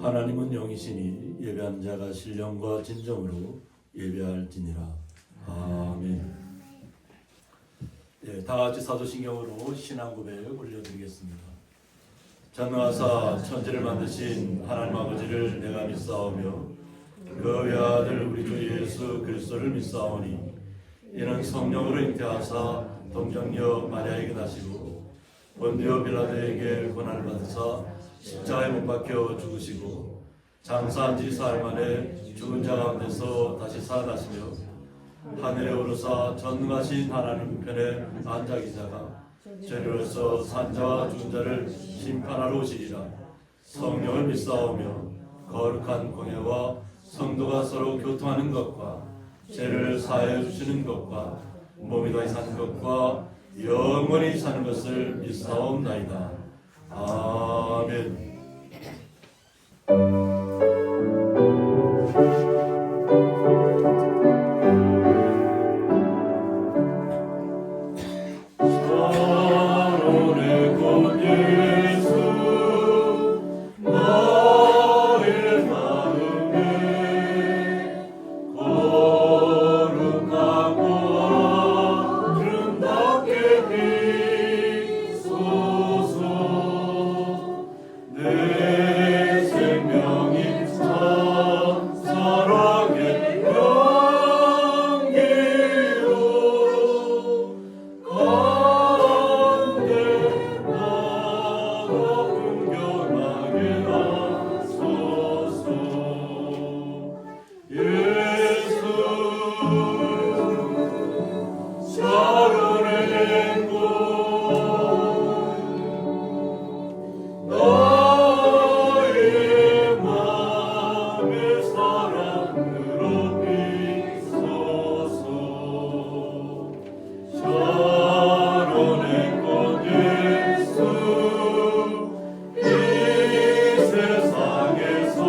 하나님은 영이시니 예배하는 자가 신령과 진정으로 예배할지니라. 아멘. 다 같이 사도신경으로 신앙 고백 올려드리겠습니다. 전능하사 천지를 만드신 하나님 아버지를 내가 믿사오며 그 외아들 우리 주 예수 그리스도를 믿사오니 이는 성령으로 잉태하사 동정녀 마리아에게 나시고 본디오 빌라도에게 고난을 받으사 십자가에 못 박혀 죽으시고 장사한 지 사흘 만에 죽은 자 가운데서 다시 살아나시며 하늘에 오르사 전능하신 하나님 편에 앉아 계시다가 죄로서 산자와 죽은 자를 심판하러 오시리라. 성령을 믿사오며 거룩한 공예와 성도가 서로 교통하는 것과 죄를 사하여 주시는 것과 몸이 다시 사는 것과 영원히 사는 것을 믿사옵나이다. 아멘. 소서 나의 맘의 사랑으로 비소서. 샤론의 꽃 예수 이 세상에서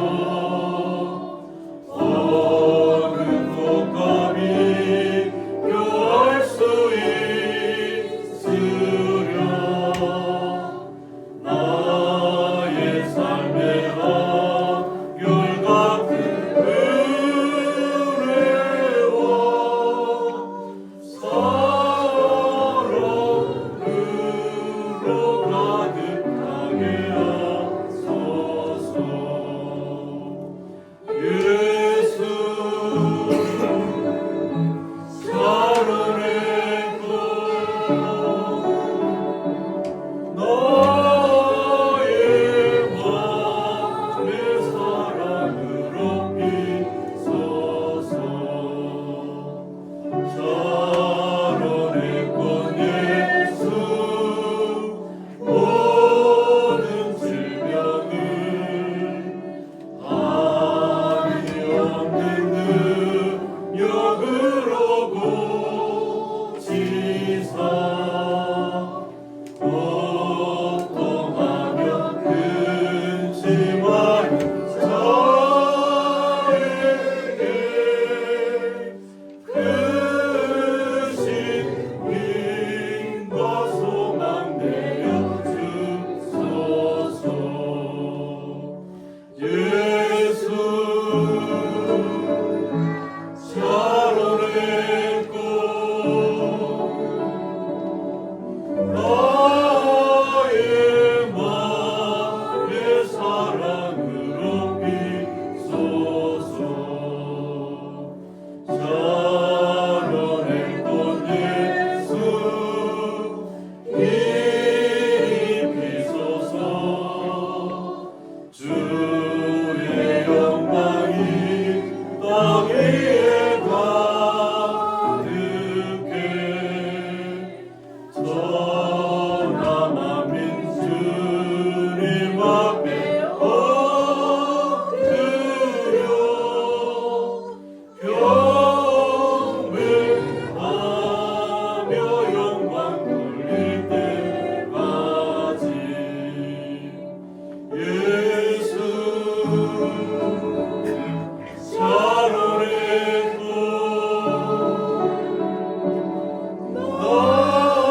어느 꽃감이 묘할 수 있으랴. 나의 삶의 한결같은 은혜와 사랑으로 가득하게 하소서. 예수 샤론의 꽃 나의 맘의 사랑으로 비소서. 샤론의 꽃 예수 모든 질병을 아니 없는 능력으로 고치사. 고통하며 근심하는 자에게 크신 힘과 소망 내려 주소서. 예수 샤론의 꽃 나의 맘의 사랑으로 비소서. 샤론의 꽃 예수 이리 비소서. 주의 영광이 땅 위에 가득해. 전하 만민 주님 앞에 엎드려 경배하며 영광 돌릴 때까지. 예수 샤론의 꽃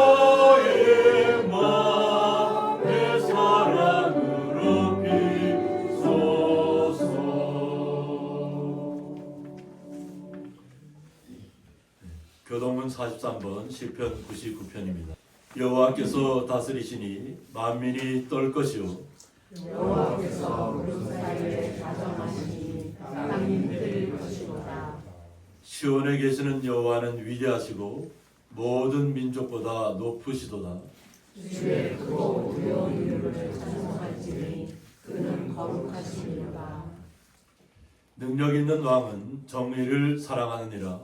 나의 맘의 사랑으로 비소서. 교동문 43번 시편 99편입니다. 여호와께서 다스리시니 만민이 떨 것이요 여호와께서 구름 사이에 다정하시니 땅이 흔들릴 것이로다. 시온에 계시는 여호와는 위대하시고 모든 민족보다 높으시도다. 주의 크고 두려운 이름을 찬송할지니 그는 거룩하시니로다. 능력 있는 왕은 정의를 사랑하느니라.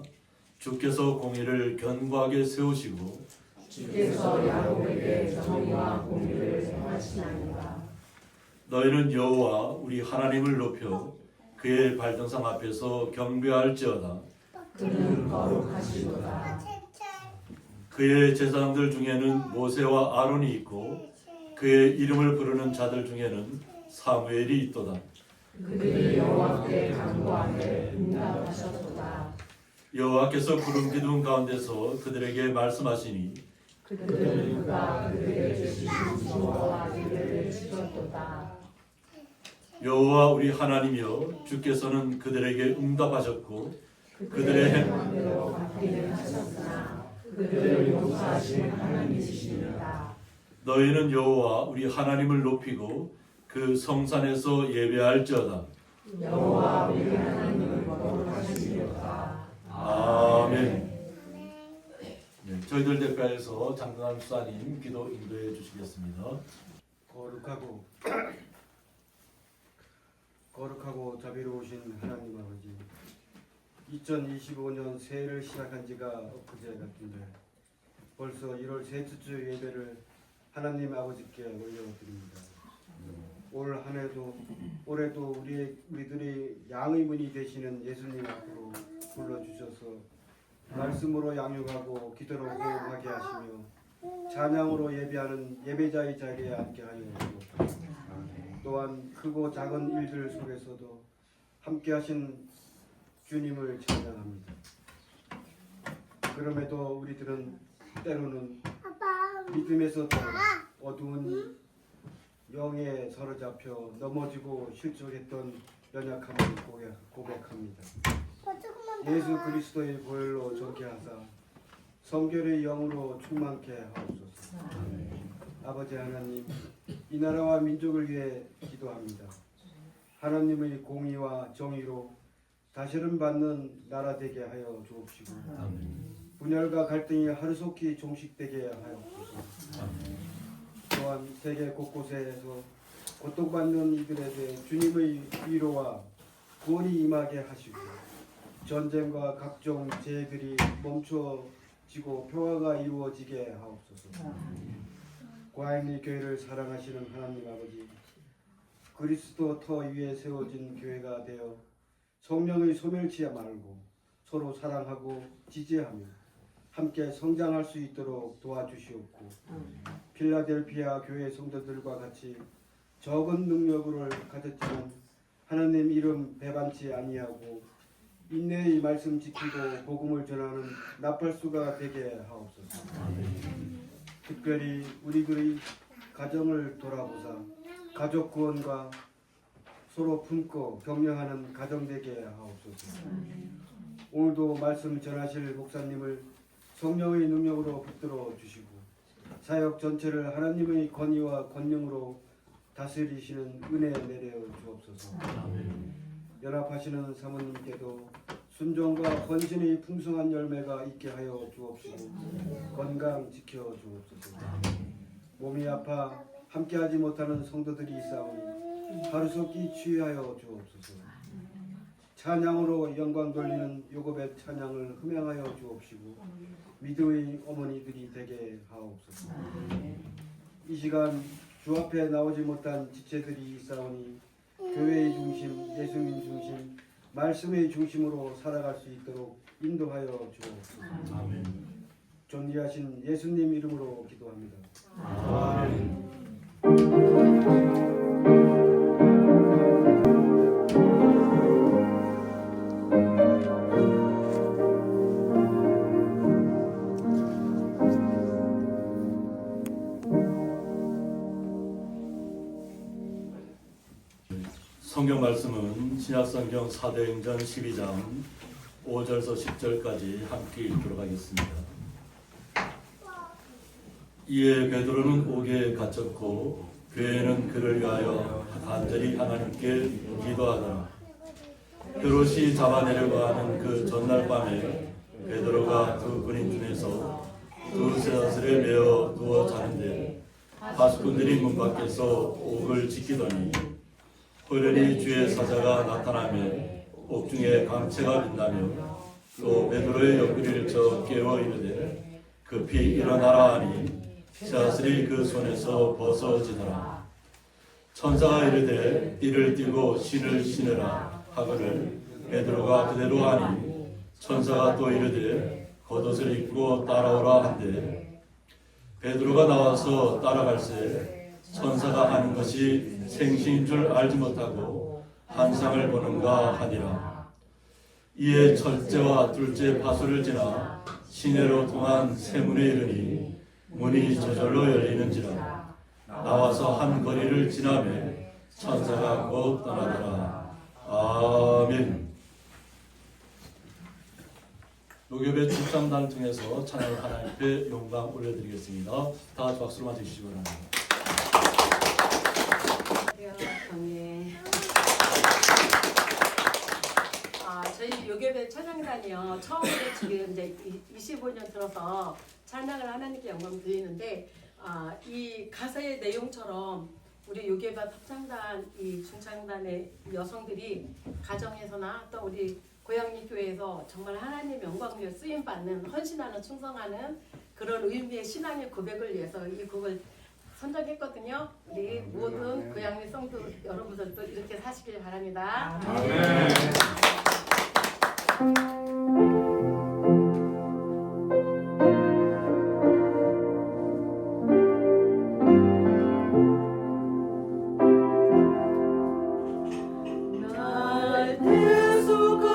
주께서 공의를 견고하게 세우시고 주께서 야곱에게 정의와 공의를 행하시나이다. 너희는 여호와 우리 하나님을 높여 그의 발등상 앞에서 경배할지어다. 그는 거룩하시도다. 그의 제사장들 중에는 모세와 아론이 있고 그의 이름을 부르는 자들 중에는 사무엘이 있도다. 그들이 여호와께 간구하되 응답하셨도다. 여호와께서 구름 기둥 가운데서 그들에게 말씀하시니 그들은 그가 그들에게 주신 지도와 이르를 주셨도다. 여호와 우리 하나님이여 주께서는 그들에게 응답하셨고 그들의 행함대로 갚기는 하셨으나 그들을 용서하신 하나님이시니라. 너희는 여호와 우리 하나님을 높이고 그 성산에서 예배할지어다. 여호와 우리 하나님을 거룩하시리로다. 아멘. 네, 저희들 대표해서 장동환 수사님 기도 인도해 주시겠습니다. 거룩하고 자비로우신 하나님 아버지, 2025년 새해를 시작한 지가 엊그제 같은데 벌써 1월 셋째 주 예배를 하나님 아버지께 올려드립니다. 올 한해도 올해도 우리들의 양의문이 되시는 예수님 앞으로 불러주셔서 말씀으로 양육하고 기도로 호흡하게 하시며 찬양으로 예배하는 예배자의 자리에 앉게 하여 주옵소서. 또한 크고 작은 일들 속에서도 함께하신 주님을 찬양합니다. 그럼에도 우리들은 때로는 믿음에서도 어두운 영에 사로잡혀 넘어지고 실족했던 연약함을 고백합니다. 예수 그리스도의 보혈로 정케하사 성결의 영으로 충만케 하옵소서. 아버지 하나님, 이 나라와 민족을 위해 기도합니다. 하나님의 공의와 정의로 다스림 받는 나라 되게 하여 주옵시고 분열과 갈등이 하루속히 종식되게 하옵소서. 또한 세계 곳곳에서 고통받는 이들에 대해 주님의 위로와 구원이 임하게 하시고 전쟁과 각종 재해들이 멈춰지고 평화가 이루어지게 하옵소서. 과인의 교회를 사랑하시는 하나님 아버지, 그리스도 터 위에 세워진 교회가 되어 성령의 소멸치 말고 서로 사랑하고 지지하며 함께 성장할 수 있도록 도와주시옵고 필라델피아 교회 성도들과 같이 적은 능력을 가졌지만 하나님 이름 배반치 아니하고 인내의 말씀 지키고 복음을 전하는 나팔수가 되게 하옵소서. 특별히 우리들의 가정을 돌아보사 가족 구원과 서로 품고 격려하는 가정 되게 하옵소서. 오늘도 말씀 전하실 목사님을 성령의 능력으로 붙들어 주시고 사역 전체를 하나님의 권위와 권능으로 다스리시는 은혜 내려 주옵소서. 연합하시는 사모님께도 순종과 헌신의 풍성한 열매가 있게 하여 주옵시고 건강 지켜 주옵소서. 몸이 아파 함께하지 못하는 성도들이 있사오니 하루속히 치유하여 주옵소서. 찬양으로 영광 돌리는 요곱의 찬양을 흠양하여 주옵시고 믿음의 어머니들이 되게 하옵소서. 이 시간 주 앞에 나오지 못한 지체들이 있사오니 교회의 중심, 예수님 중심, 말씀의 중심으로 살아갈 수 있도록 인도하여 주옵소서. 존귀하신 예수님 이름으로 기도합니다. 아멘. 성경 말씀은 신약성경 사도행전 12장 5절에서 10절까지 함께 읽도록 하겠습니다. 이에 베드로는 옥에 갇혔고 교회는 그를 위하여 간절히 하나님께 기도하더라. 헤롯이 잡아내려고 하는 그 전날 밤에 베드로가 두 군인 중에서 두셋을 메어 누워 자는데 파수꾼들이 문 밖에서 옥을 지키더니 호련히 주의 사자가 나타나며 옥중에 광채가 빛나며 또 베드로의 옆구리를 쳐 깨워 이르되 급히 일어나라 하니 사슬이 그 손에서 벗어지더라. 천사가 이르되 이를 띠고 신을 신으라 하거늘 베드로가 그대로 하니 천사가 또 이르되 겉옷을 입고 따라오라 한데 베드로가 나와서 따라갈새 천사가 하는 것이 생시인 줄 알지 못하고 환상을 보는가 하니라. 이에 첫째와 둘째 파수를 지나 시내로 통한 세문에 이르니 문이 저절로 열리는지라. 나와서 한 거리를 지나매 천사가 곧 떠나더라. 아멘. 요괴배 축장단을 통해서 찬양을 하나님 앞에 영광 올려드리겠습니다. 다 같이 박수로 맞으시기 바랍니다. 저희 요괴배 찬양단이요 처음으로 지금 이제 25년 들어서 찬양을 하나님께 영광 드리는데 이 가사의 내용처럼 우리 요괴배 합창단 이 중창단의 여성들이 가정에서나 또 우리 고양리 교회에서 정말 하나님 영광을 쓰임 받는 헌신하는 충성하는 그런 의미의 신앙의 고백을 위해서 이 곡을 선정했거든요. 우리 모든 고양이 성도 여러분들도 이렇게 사시길 바랍니다. 아멘. 날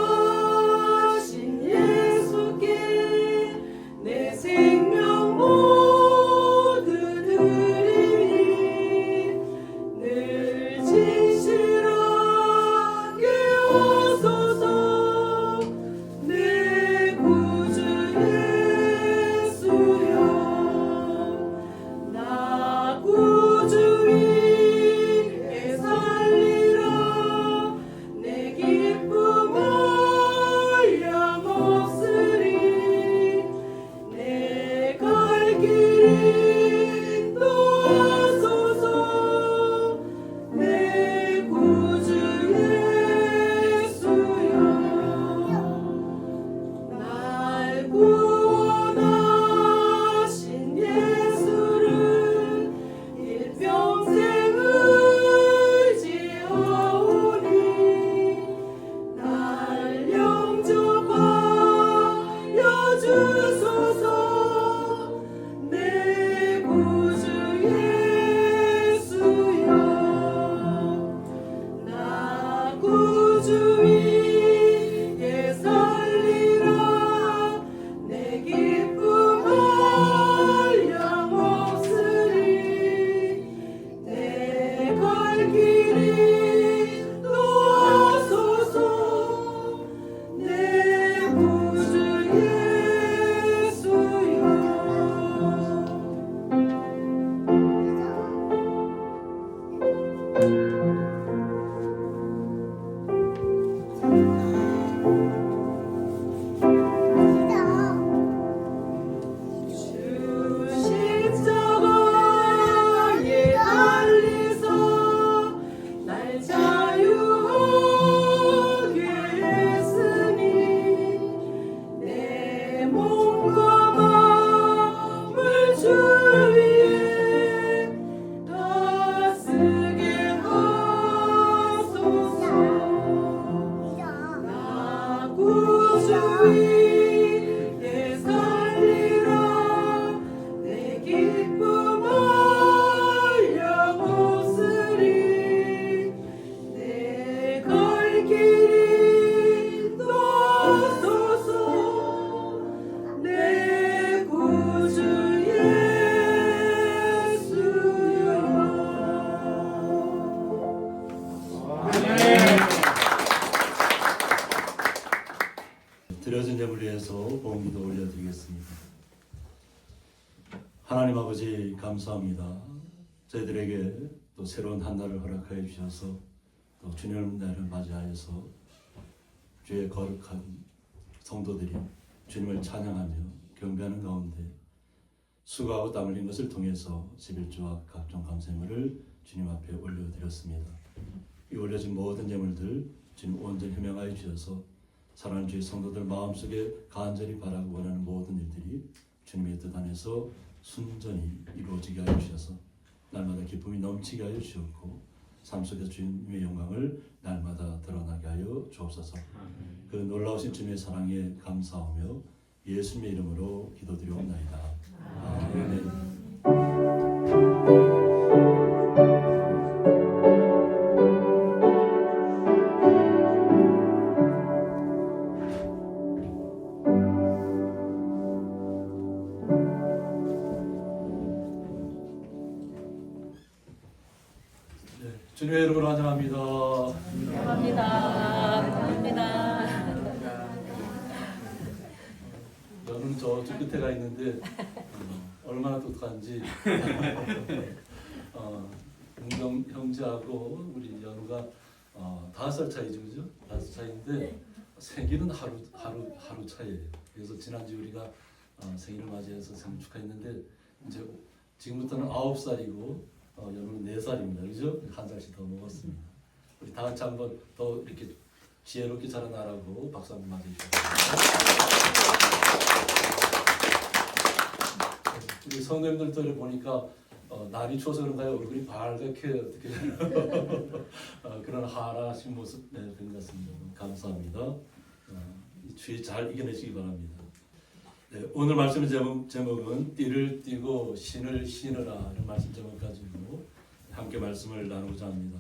대속하신 예수께 내 생명 모두 드리니 늘 진실하게 하소서 내 구주 예수여 나 구주 위에 살리라 내 기쁨 한량없으리 내 갈 길 인도하소서 내 구주 예수여 날 구원하신 예수를 일평생 의지하오니 날 영접하여 주소서 내 구주 예수여 나 구주 위에 살리라 내 기쁨 한량없으리 내 갈 길 인도하소서 내 구주 예수여 주 십자가에 달리사 날 자유하게 했으니 내 몸과 마음을 주 위에 다쓰게 하소서 나 구주 위에 살리라 내 기쁨 한량없으리 내 갈 길 인도하소서 내 구주 예수여 드려진 예물 위해서 봉기도 올려드리겠습니다. 하나님 아버지 감사합니다. 저희들에게 또 새로운 한 날을 허락하여 주셔서 또 주님 날을 맞이하여서 주의 거룩한 성도들이 주님을 찬양하며 경배하는 가운데 수고하고 땀 흘린 것을 통해서 11조와 각종 감사물을 주님 앞에 올려드렸습니다. 이 올려진 모든 예물들 주님 온전히 흠양하여 주셔서 사랑하는 주의 성도들 마음속에 간절히 바라고 원하는 모든 일들이 주님의 뜻 안에서 순전히 이루어지게 하여 주셔서 날마다 기쁨이 넘치게 하여 주셨고 삶 속에서 주님의 영광을 날마다 드러나게 하여 주옵소서. 그 놀라우신 주님의 사랑에 감사하며 예수님의 이름으로 기도드리옵나이다. 아멘. 주님의 이름으로 환영합니다. 감사합니다. 저는 저쪽 끝에 가 있는데 얼마나 똑똑한지 은경 형제하고 우리 연우가 5살 차이죠, 그죠? 5살 차이인데 생일은 하루 차이예요. 그래서 지난주 우리가 생일을 맞이해서 생일 축하했는데 이제 지금부터는 9살이고 연우는 4살입니다, 그죠? 한 살씩 더 먹었습니다. 우리 다 같이 한번 더 이렇게 지혜롭게 자라나라고 박수 한번 맞아주시죠. 우리 성도님들을 보니까 날이 추워서 그런가요? 얼굴이 밝게 어떻게 그런 환하신 모습 본 것 같습니다. 감사합니다. 이 추위 잘 이겨내시기 바랍니다. 네, 오늘 말씀의 제목은 띠를 띠고 신을 신으라 이런 말씀 제목 가지고 함께 말씀을 나누고자 합니다.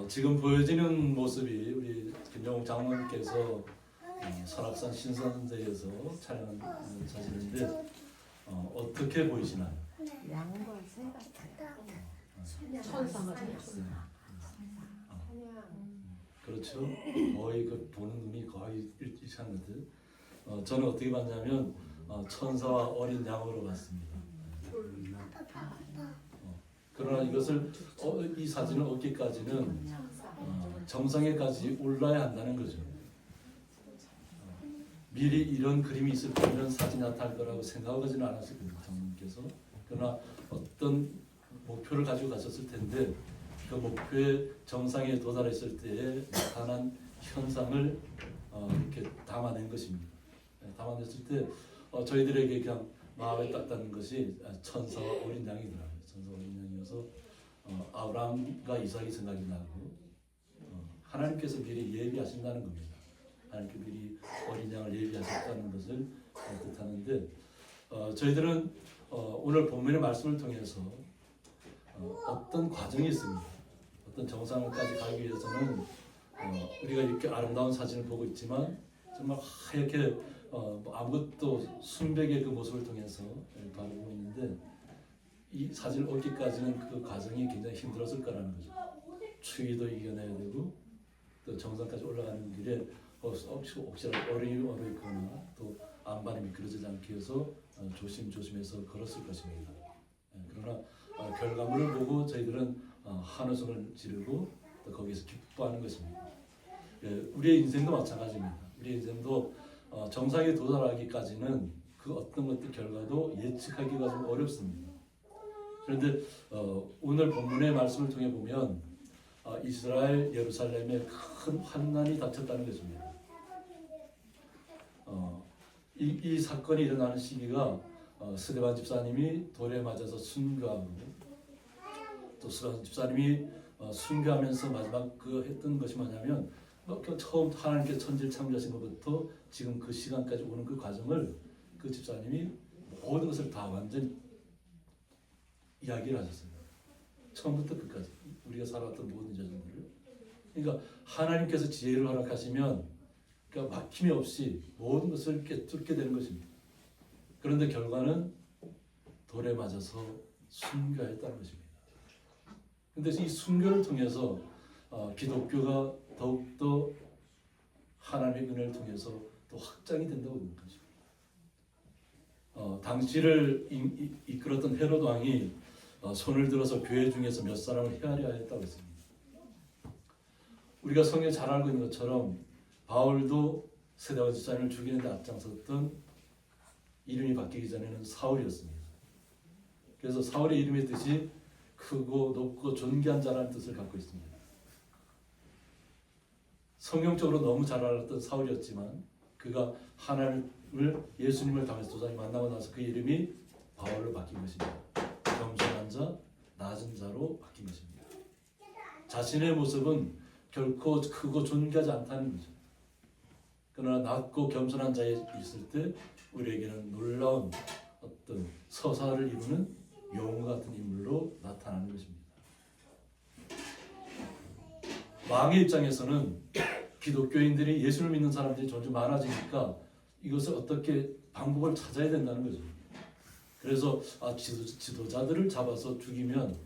지금 보여지는 모습이 우리 김정욱 장로님께서 설악산 신선대에서 촬영한 사진인데 어떻게 보이시나요? 양과 새 같아요. 천사가 그렇죠. 거의 그 보는 눈이 거의 일치한 것 같아요. 저는 어떻게 봤냐면 천사와 어린 양으로 봤습니다. 그러나 이것을 이 사진을 얻기까지는 정상에까지 올라야 한다는 거죠. 미리 이런 그림이 있을 때 이런 사진이 나타날 거라고 생각하지는 않았을 겁니다. 장로님께서. 그러나 어떤 목표를 가지고 가셨을 텐데 그 목표의 정상에 도달했을 때에 나타난 현상을 이렇게 담아낸 것입니다. 담아냈을 때 저희들에게 그냥 마음에 딱 닿는 것이 천사와 어린 양이더라고요. 천사와 어린 양이어서 아브라함과 이삭이 생각이 나고 하나님께서 미리 예비하신다는 겁니다. 하나님께 미리 어린 양을 예비하셨다는 것을 뜻하는데 저희들은 오늘 본문의 말씀을 통해서 어떤 과정이 있습니다. 어떤 정상까지 가기 위해서는 우리가 이렇게 아름다운 사진을 보고 있지만 정말 하얗게 아무것도 순백의 그 모습을 통해서 바라보고 있는데 이 사진을 얻기까지는 그 과정이 굉장히 힘들었을 거라는 거죠. 추위도 이겨내야 되고 또 정상까지 올라가는 길에 혹시라도 얼음이 얼어있거나 또 안반이 미끄러지지 않게 해서 조심조심해서 걸었을 것입니다. 그러나 결과물을 보고 저희들은 한우성을 지르고 또 거기서 기뻐하는 것입니다. 우리의 인생도 마찬가지입니다. 우리의 인생도 정상에 도달하기까지는 그 어떤 것들 결과도 예측하기가 좀 어렵습니다. 그런데 오늘 본문의 말씀을 통해 보면 이스라엘 예루살렘에 큰 환난이 닥쳤다는 것입니다. 이 사건이 일어나는 시기가 스데반 집사님이 돌에 맞아서 순교하고 또 스데반 집사님이 순교하면서 마지막 그 했던 것이 뭐냐면 처음 하나님께 천지를 창조하신 것부터 지금 그 시간까지 오는 그 과정을 그 집사님이 모든 것을 다 완전히 이야기를 하셨습니다. 처음부터 끝까지 우리가 살아왔던 모든 여정들을. 그러니까 하나님께서 지혜를 허락하시면 그러니까 막힘이 없이 모든 것을 이렇게 뚫게 되는 것입니다. 그런데 결과는 돌에 맞아서 순교했다는 것입니다. 그런데 이 순교를 통해서 기독교가 더욱더 하나님의 은혜를 통해서 또 확장이 된다고 보는 거죠. 당시를 이끌었던 헤롯 왕이 손을 들어서 교회 중에서 몇 사람을 헤아려 했다고 했습니다. 우리가 성경에 잘 알고 있는 것처럼 바울도 스데반 집사님을 죽이는데 앞장섰던 이름이 바뀌기 전에는 사울이었습니다. 그래서 사울의 이름의 뜻이 크고 높고 존귀한 자라는 뜻을 갖고 있습니다. 성경적으로 너무 잘 알았던 사울이었지만 그가 하나님을 예수님을 담에서 도장이 만나고 나서 그 이름이 바울로 바뀐 것입니다. 겸손한 자, 낮은 자로 바뀐 것입니다. 자신의 모습은 결코 크고 존귀하지 않다는 거죠. 그러나 낮고 겸손한 자에 있을 때 우리에게는 놀라운 어떤 서사를 이루는 영웅 같은 인물로 나타나는 것입니다. 왕의 입장에서는 기독교인들이 예수를 믿는 사람들이 점점 많아지니까 이것을 어떻게 방법을 찾아야 된다는 거죠. 그래서 지도자들을 잡아서 죽이면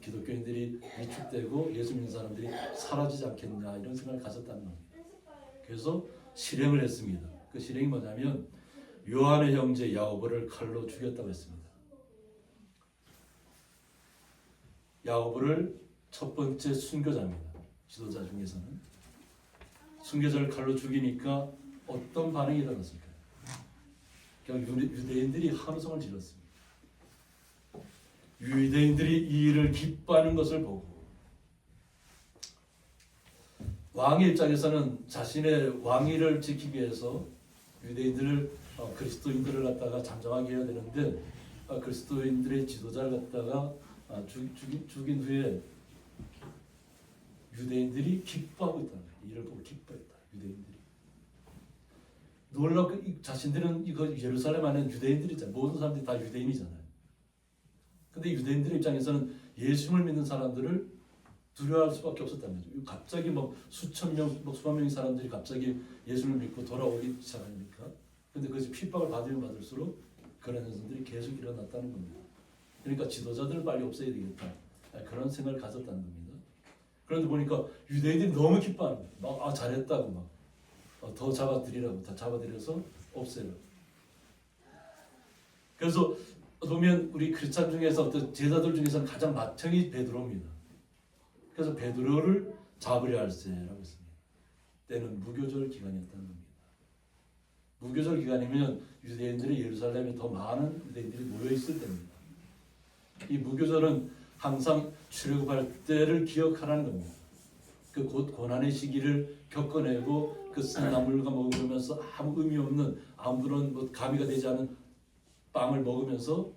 기독교인들이 위축되고 예수 믿는 사람들이 사라지지 않겠냐 이런 생각을 가졌다는 겁니다. 그래서 실행을 했습니다. 그 실행이 뭐냐면 요한의 형제 야고보를 칼로 죽였다고 했습니다. 야고보를 첫 번째 순교자입니다. 지도자 중에서는. 순교자를 칼로 죽이니까 어떤 반응이 일어났을까요? 그냥 유대인들이 한우성을 질렀습니다. 유대인들이 이 일을 기뻐하는 것을 보고 왕의 입장에서는 자신의 왕위를 지키기 위해서 유대인들을 그리스도인들을 갖다가 잠잠하게 해야 되는데 그리스도인들의 지도자를 갖다가 죽인 후에 유대인들이 기뻐하고 있다는 거예요. 이를 보고 기뻐했다. 유대인들이 놀랍고 자신들은 이거 예루살렘 안에 유대인들이잖아요. 모든 사람들이 다 유대인이잖아요. 근데 유대인들의 입장에서는 예수님을 믿는 사람들을 두려워할 수밖에 없었다는 거죠. 갑자기 뭐 수천 명, 뭐 수만 명의 사람들이 갑자기 예수를 믿고 돌아오기 시작하니까. 근데 그것이 핍박을 받으면 받을수록 그런 현상들이 계속 일어났다는 겁니다. 그러니까 지도자들을 빨리 없애야 되겠다. 그런 생각을 가졌다는 겁니다. 그런데 보니까 유대인들이 너무 기뻐하는 거예요. 막 잘했다고 막 더 잡아들이라고 다 잡아들여서 없애요. 그래서 보면 우리 크리스찬 중에서 어떤 제자들 중에서는 가장 맏형이 베드로입니다. 그래서 베드로를 잡으려 할세라고 했습니다. 때는 무교절 기간이었다는 겁니다. 무교절 기간이면 유대인들이 예루살렘에 더 많은 유대인들이 모여 있을 때입니다. 이 무교절은 항상 출애굽할 때를 기억하라는 겁니다. 그 곧 고난의 시기를 겪어내고 그 쓴나물과 먹으면서 아무 의미 없는 아무런 뭐 가미가 되지 않은 빵을 먹으면서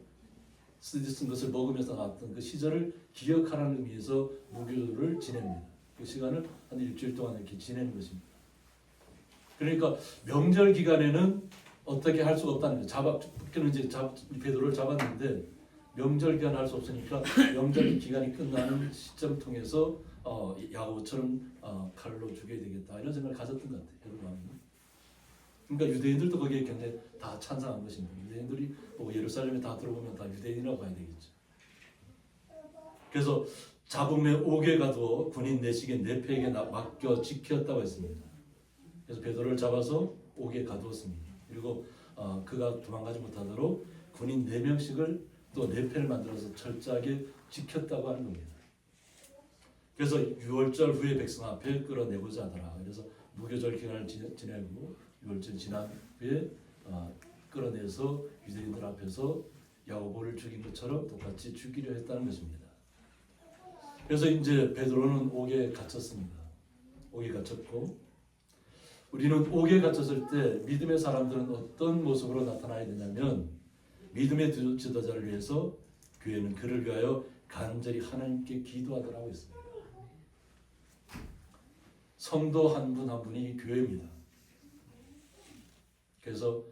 쓴 것을 먹으면서 나왔던 그 시절을 기억하라는 의미에서 무교절을 지냅니다. 그 시간을 한 일주일 동안 이렇게 지내는 것입니다. 그러니까 명절 기간에는 어떻게 할 수가 없다는 거예요. 베드로를 잡았는데 명절 기간 할 수 없으니까 명절 기간이 끝나는 시점을 통해서 야고보처럼 칼로 죽여야 되겠다 이런 생각을 가졌던 것 같아요. 그러니까 유대인들도 거기에 굉장히 다 찬성한 것입니다. 유대인들이 예루살렘에 다 들어보면 다 유대인이라고 봐야 되겠죠. 그래서 잡음에 옥에 가도 군인 내식에 내패에게 맡겨 지켰다고 했습니다. 그래서 베드로를 잡아서 옥에 가두었습니다. 그리고 그가 도망가지 못하도록 군인 4명씩을 또 내패를 만들어서 철저하게 지켰다고 하는 겁니다. 그래서 6월절 후에 백성 앞에 끌어내고자 하더라. 그래서 무교절 기간을 지내고 6월절 지난 후에 끌어내서 유대인들 앞에서 야고보를 죽인 것처럼 똑같이 죽이려 했다는 것입니다. 그래서 이제 베드로는 옥에 갇혔습니다. 옥에 갇혔고 우리는 옥에 갇혔을 때 믿음의 사람들은 어떤 모습으로 나타나야 되냐면 믿음의 지도자를 위해서 교회는 그를 위하여 간절히 하나님께 기도하더라고 했습니다. 성도 한 분 한 분이 교회입니다. 그래서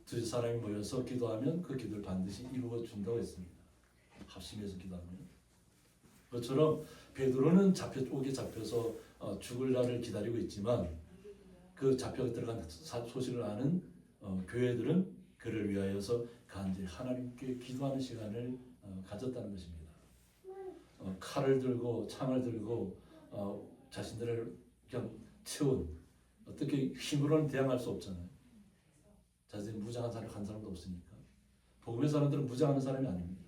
두 사람이 모여서 기도하면 그 기도를 반드시 이루어 준다고 했습니다. 합심해서 기도하면. 그것처럼 베드로는 옥에 잡혀서 죽을 날을 기다리고 있지만 그 잡혀 들어간 소식을 아는 교회들은 그를 위하여서 간절히 하나님께 기도하는 시간을 가졌다는 것입니다. 칼을 들고 창을 들고 자신들을 그냥 채운 어떻게 힘으로는 대항할 수 없잖아요. 자신이 무장한 사람이 한 사람도 없으니까. 복음의 사람들은 무장하는 사람이 아닙니다.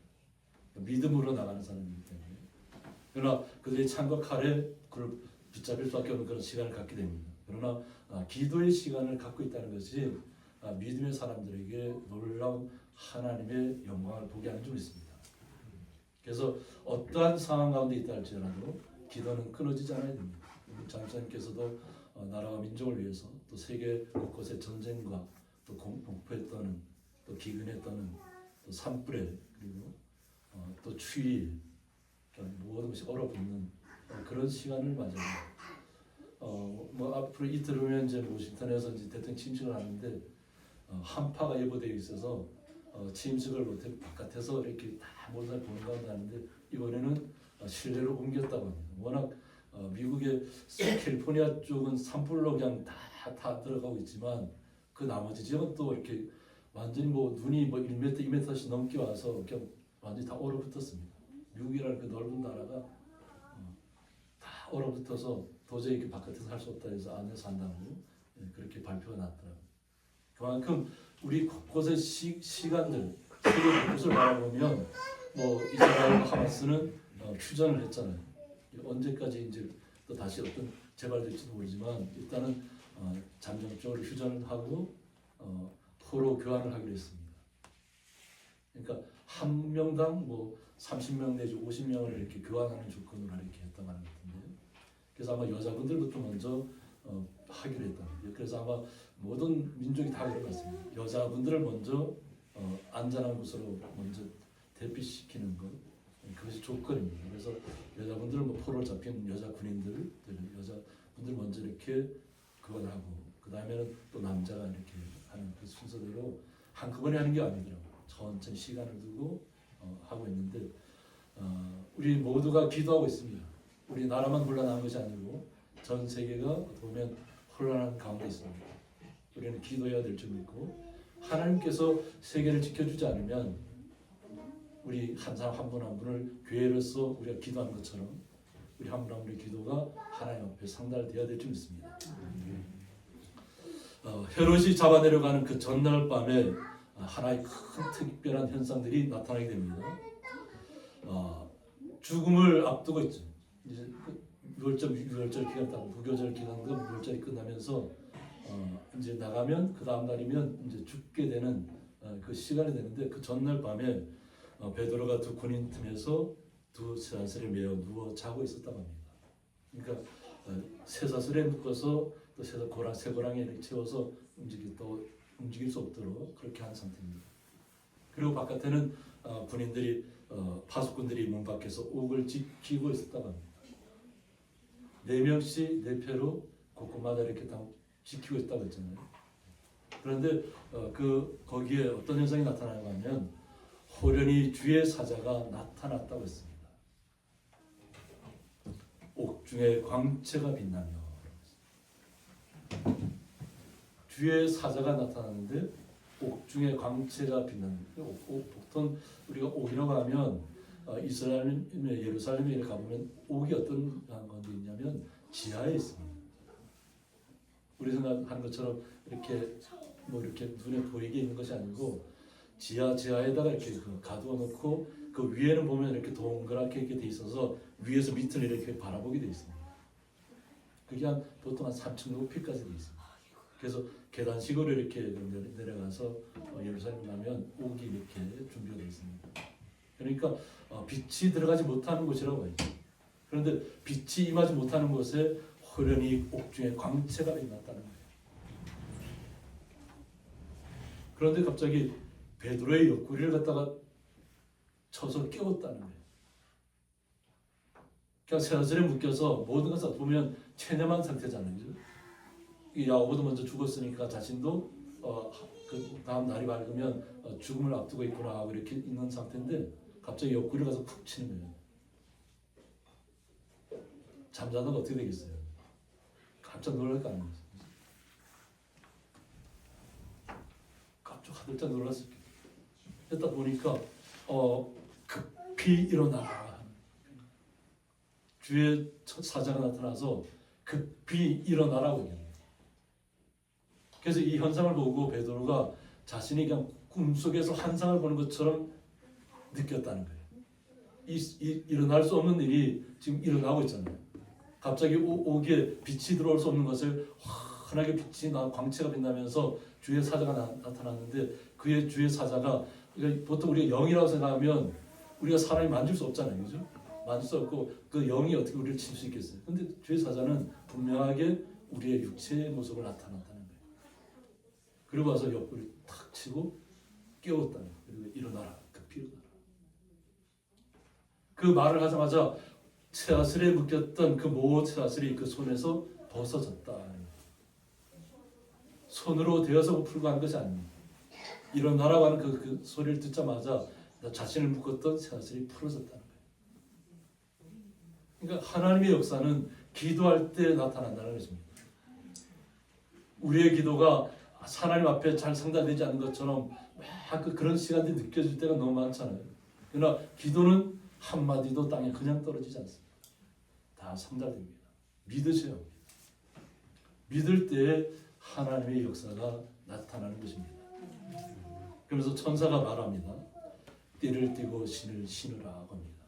믿음으로 나가는 사람이기 때문에. 그러나 그들의 창과 칼에 그를 붙잡을 수밖에 없는 그런 시간을 갖게 됩니다. 그러나 기도의 시간을 갖고 있다는 것이 믿음의 사람들에게 놀라운 하나님의 영광을 보게 하는 줄 믿습니다. 그래서 어떠한 상황 가운데 있다 할지라도 기도는 끊어지지 않아야 됩니다. 장사님께서도 나라와 민족을 위해서 또 세계 곳곳의 전쟁과 또 공포에 떠는 또 기근에 떠는 또 산불에 그리고 또 추위 모든 것이 얼어붙는 그런 시간을 맞이합니다. 앞으로 이틀 후면 이제 워싱턴에서 이제 대통령 취임식을 하는데 한파가 예보되어 있어서 취임식을 못해 바깥에서 이렇게 다 모든 사람이 보는 가운데 하는데 이번에는 실내로 옮겼다고 합니다. 워낙 미국의 캘리포니아 쪽은 산불로 그냥 다 들어가고 있지만 그 나머지 지역은 또 이렇게 완전히 눈이 1m, 2m씩 넘게 와서 그냥 완전히 다 얼어붙었습니다. 미국이라는 그 넓은 나라가 다 얼어붙어서 도저히 이렇게 바깥에서 할 수 없다 해서 안에서 한다고 그렇게 발표가 났더라고요. 그만큼 우리 곳곳의 시간들, 세계 곳곳을 바라보면 이스라엘과 하마스는 휴전을 했잖아요. 언제까지 이제 또 다시 어떤 재발될지도 모르지만 일단은 잠정적으로 휴전을 하고 포로 교환을 하기로 했습니다. 그러니까 한 명당 30명 내지 50명을 이렇게 교환하는 조건으로 이렇게 했다고 하는 것 같은데, 그래서 아마 여자분들부터 먼저 하기로 했다. 그래서 아마 모든 민족이 다 그런 것 같습니다. 여자분들을 먼저 안전한 곳으로 먼저 대피시키는 것, 그것이 조건입니다. 그래서 여자분들 뭐 포로를 잡힌 여자 군인들, 여자분들 먼저 이렇게 그걸 하고 그 다음에는 또 남자가 이렇게 하는 그 순서대로 한꺼번에 하는 게 아니더라고요. 천천히 시간을 두고 하고 있는데 우리 모두가 기도하고 있습니다. 우리 나라만 혼란한 것이 아니고 전 세계가 보면 혼란한 가운데 있습니다. 우리는 기도해야 될 줄 믿고 하나님께서 세계를 지켜주지 않으면 우리 한 사람 한 분 한 분을 교회로서 우리가 기도하는 것처럼 우리 한 분 한 분의 기도가 하나님 앞에 상달되어야 될 줄 믿습니다. 헤롯이 잡아내려가는 그 전날 밤에 하나의 큰 특별한 현상들이 나타나게 됩니다. 죽음을 앞두고 있죠. 이제 유월절 기간 딱 무교절 기간과 무월절이 끝나면서 이제 나가면 그 다음 날이면 이제 죽게 되는 그 시간이 되는데 그 전날 밤에 베드로가 두 군인 틈에서 두 쇠사슬에 매어 누워 자고 있었다고 합니다. 그러니까 쇠사슬에 묶어서 또 쇠고랑에 이렇게 채워서 움직일 수 없도록 그렇게 한 상태입니다. 그리고 바깥에는 군인들이 파수꾼들이 문 밖에서 옥을 지키고 있었다고 합니다. 4명씩 4패로 곳곳마다 이렇게 다 지키고 있다고 했잖아요. 그런데 거기에 어떤 현상이 나타나는가 하면 호련히 주의 사자가 나타났다고 했습니다. 옥중에 광채가 빛나며 주의 사자가 나타났는데 옥중에 광채가 빛나는 보통 우리가 옥이라고 하면 이스라엘의 예루살렘에 가보면 옥이 어떤 건데 있냐면 지하에 있습니다. 우리 생각하는 것처럼 이렇게 이렇게 눈에 보이게 있는 것이 아니고 지하에다가 이렇게 가두어 놓고 그 위에는 보면 이렇게 동그랗게 이렇게 돼 있어서 위에서 밑을 이렇게 바라보게 돼 있습니다. 그게 보통 한 3층 높이까지 돼 있습니다. 그래서 계단식으로 이렇게 내려가서 예루살렘 가면 옥이 이렇게 준비가 되어 있습니다. 그러니까 빛이 들어가지 못하는 곳이라고 해요. 그런데 빛이 임하지 못하는 곳에 호련히 옥중에 광채가 빛났다는 거예요. 그런데 갑자기 베드로의 옆구리를 갖다가 쳐서 깨웠다는 거예요. 그냥 쇠사슬에 묶여서 모든 것을 보면 체념한 상태잖아요. 야고보도 먼저 죽었으니까 자신도 그 다음 날이 밝으면 죽음을 앞두고 있구나 하고 이렇게 있는 상태인데 갑자기 옆구리를 가서 푹 치는 거예요. 잠자다가 어떻게 되겠어요? 깜짝 놀랄 거 아니에요. 깜짝 하들짝 놀랐을 거예요. 했다 보니까 급히 일어나라. 주의 사자가 나타나서 급히 일어나라고 얘기합니다. 그래서 이 현상을 보고 베드로가 자신이 그냥 꿈속에서 환상을 보는 것처럼 느꼈다는 거예요. 일어날 수 없는 일이 지금 일어나고 있잖아요. 갑자기 옥에 빛이 들어올 수 없는 것을 환하게 빛이 광채가 빛나면서 주의 사자가 나타났는데 그의 주의 사자가 보통 우리가 영이라고 생각하면 우리가 사람이 만질 수 없잖아요. 그죠? 만질 수 없고 그 영이 어떻게 우리를 칠 수 있겠어요? 근데 주의 사자는 분명하게 우리의 육체의 모습을 나타났다는 거예요. 그리고 와서 옆구리 탁 치고 깨웠다는 거예요. 그리고 일어나라. 급히 일어나라. 그 말을 하자마자 쇠사슬에 묶였던 그 쇠사슬이 그 손에서 벗어졌다. 손으로 되어서 풀고 하는 것이 아닙니다. 일어나라고 하는 그 소리를 듣자마자 자신을 묶었던 쇠사슬이 풀어졌다는 거예요. 그러니까 하나님의 역사는 기도할 때 나타난다는 것입니다. 우리의 기도가 하나님 앞에 잘 상달되지 않는 것처럼 막 그런 시간들이 느껴질 때가 너무 많잖아요. 그러나 기도는 한마디도 땅에 그냥 떨어지지 않습니다. 다 상달됩니다. 믿으셔야 합니다. 믿을 때에 하나님의 역사가 나타나는 것입니다. 그러면서 천사가 말합니다. 띠를 띠고 신을 신으라고 합니다.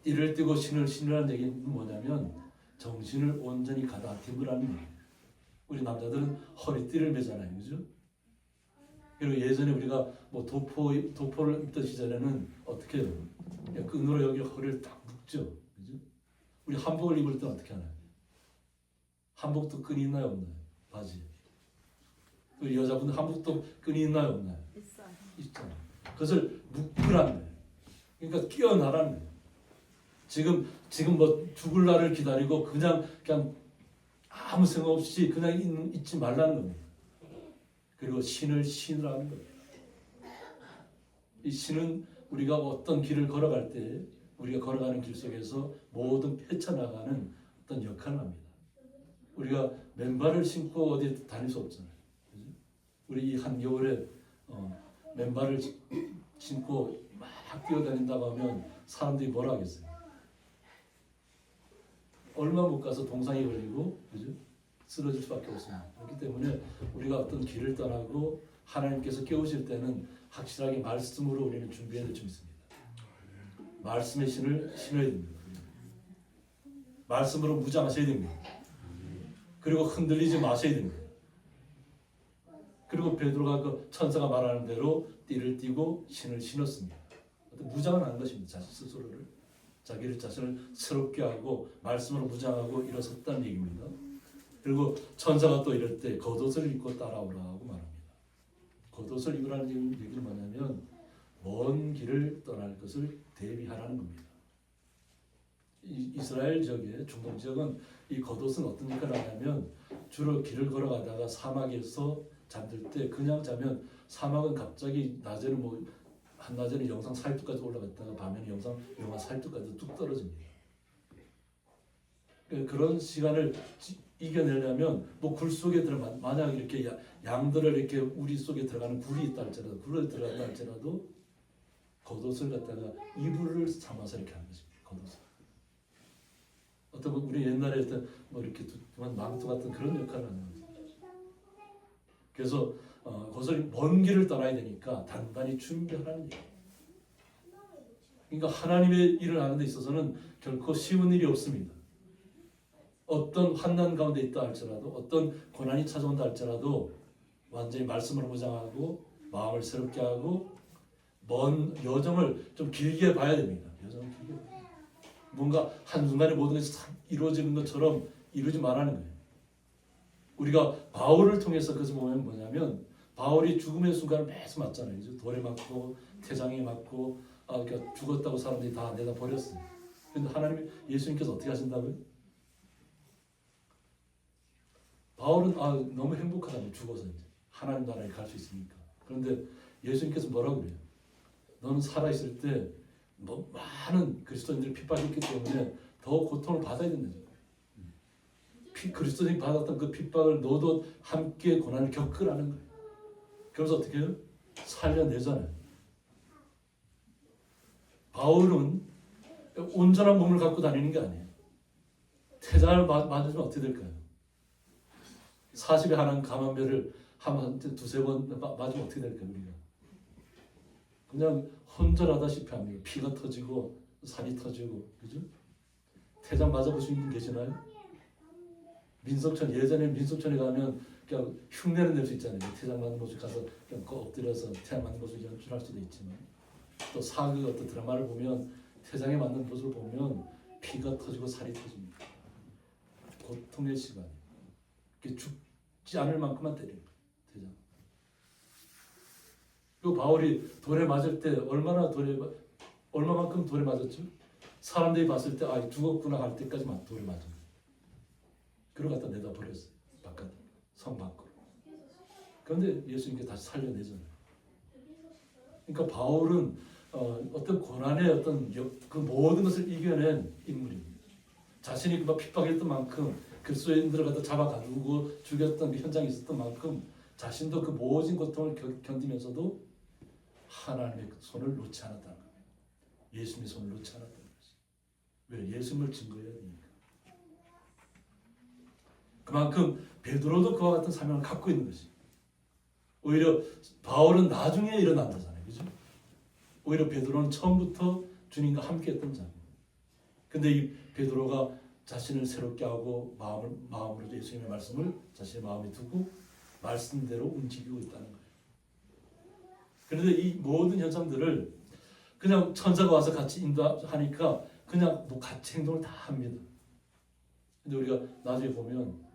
띠를 띠고 신을 신으라는 얘기는 뭐냐면 정신을 온전히 가다듬으라는 얘기예요. 우리 남자들은 허리띠를 매잖아요. 그죠? 그리고 예전에 우리가 뭐 도포를 입던 시절에는 어떻게 해요? 끈으로 여기 허리를 딱 묶죠. 그죠? 우리 한복을 입을 때는 어떻게 하나요? 한복도 끈이 있나요? 없나요? 바지. 그 여자분들 한복도 끈이 있나요, 없나요? 있어요. 있잖아요. 그것을 묶으라는 거예요. 그러니까 끼어나라는 거예요. 지금 뭐 죽을 날을 기다리고 그냥 아무 생각 없이 그냥 있지 말라는 겁니다. 그리고 신을 신으라는 겁니다. 이 신은 우리가 어떤 길을 걸어갈 때 우리가 걸어가는 길 속에서 모든 헤쳐나가는 어떤 역할을 합니다. 우리가 맨발을 신고 어디 다닐 수 없잖아요. 그죠? 우리 이 한겨울에 맨발을 신고 막 뛰어다닌다고 하면 사람들이 뭐라 하겠어요? 얼마 못 가서 동상이 걸리고, 그죠? 쓰러질 수밖에 없습니다. 그렇기 때문에 우리가 어떤 길을 떠나고 하나님께서 깨우실 때는 확실하게 말씀으로 우리는 준비해야 될 점 있습니다. 말씀의 신을 신어야 됩니다. 말씀으로 무장하셔야 됩니다. 그리고 흔들리지 마셔야 됩니다. 그리고 베드로가 그 천사가 말하는 대로 띠를 띠고 신을 신었습니다. 무장을 하는 것입니다. 자신 스스로를. 자기를 자신을 새롭게 하고 말씀으로 무장하고 일어섰다는 얘기입니다. 그리고 천사가 또 이럴 때 겉옷을 입고 따라오라고 말합니다. 겉옷을 입으라는 얘기는 뭐냐면 먼 길을 떠날 것을 대비하라는 겁니다. 이스라엘 지역의 중동 지역은 이 겉옷은 어떤 역할을 하냐면 주로 길을 걸어가다가 사막에서 잠들 때 그냥 자면 사막은 갑자기 낮에는 한낮에는 영상 40도까지 올라갔다가 밤에는 영하 40도까지 뚝 떨어집니다. 그런 시간을 이겨내려면 굴 속에 만약 이렇게 양들을 이렇게 우리 속에 들어가는 굴이 있다 할지라도 굴에 들어간다 할지라도 겉옷을 갖다가 이불을 삼아서 이렇게 하는 것입니다. 겉옷을. 어떤 우리 옛날에 했던 이렇게 망토 같은 그런 역할을 하는 거죠. 그래서 그것을 먼 길을 떠나야 되니까 단단히 준비하라는 얘기예요. 그러니까 하나님의 일을 하는 데 있어서는 결코 쉬운 일이 없습니다. 어떤 환난 가운데 있다 할지라도 어떤 고난이 찾아온다 할지라도 완전히 말씀으로 무장하고 마음을 새롭게 하고 먼 여정을 좀 길게 봐야 됩니다. 여정을 길게 봐야 됩니다. 뭔가 한순간에 모든 것이 이루어지는 것처럼 이루지 말라는 거예요. 우리가 바울을 통해서 그것을 보면 뭐냐면 바울이 죽음의 순간을 매수 맞잖아요. 그죠? 돌에 맞고 태장에 맞고 그러니까 죽었다고 사람들이 다 내다 버렸어요. 그런데 하나님 예수님께서 어떻게 하신다고요? 바울은 너무 행복하다고 죽어서 이제 하나님 나라에 갈 수 있으니까. 그런데 예수님께서 뭐라고 그래요? 너는 살아있을 때 많은 그리스도인들이 핍박했기 때문에 더 고통을 받아야 된다죠. 그리스도인이 받았던 그 핍박을 너도 함께 고난을 겪으라는 거예요. 그래서 어떻게 해요? 살려내잖아요. 바울은 온전한 몸을 갖고 다니는 게 아니에요. 태장을 맞으면 어떻게 될까요? 40에 하는 감암매를 한 두세 번 맞으면 어떻게 될까요? 우리가 그냥 혼절하다시피 합니다. 피가 터지고 살이 터지고, 그죠? 태장 맞아보신 분 계시나요? 예전에 민속촌에 가면 그냥 흉내를 낼 수 있잖아요. 태장 맞는 모습 가서 그냥 엎드려서 태장 맞는 모습 연출할 수도 있지만 또 사극 어떤 드라마를 보면 태장에 맞는 모습을 보면 피가 터지고 살이 터집니다. 고통의 시간. 죽지 않을 만큼만 때리는 거예요. 태장. 그리고 바울이 돌에 맞을 때 얼마만큼 돌에 맞았죠? 사람들이 봤을 때 죽었구나 할 때까지만 돌에 맞은 거예요. 그러고 갖다 내다 버렸어요. 바깥 성 밖으로. 그런데 예수님께 다시 살려내잖아요. 그러니까 바울은 어떤 고난의 어떤 그 모든 것을 이겨낸 인물입니다. 자신이 막 핍박했던 만큼 그리스도인들을 갖다 잡아가두고 죽였던 그 현장에 있었던 만큼 자신도 그 모진 고통을 견디면서도 하나님의 손을 놓지 않았다는 거예요. 예수님의 손을 놓지 않았다는 것이. 왜? 예수님을 증거해야 되니까. 그만큼 베드로도 그와 같은 사명을 갖고 있는 것이. 오히려 바울은 나중에 일어난다잖아요. 그죠? 오히려 베드로는 처음부터 주님과 함께 했던 자입니다. 근데 이 베드로가 자신을 새롭게 하고 마음으로 예수님의 말씀을 자신의 마음에 두고 말씀대로 움직이고 있다는 거예요. 그런데 이 모든 현상들을 그냥 천사가 와서 같이 인도하니까 그냥 같이 행동을 다 합니다. 근데 우리가 나중에 보면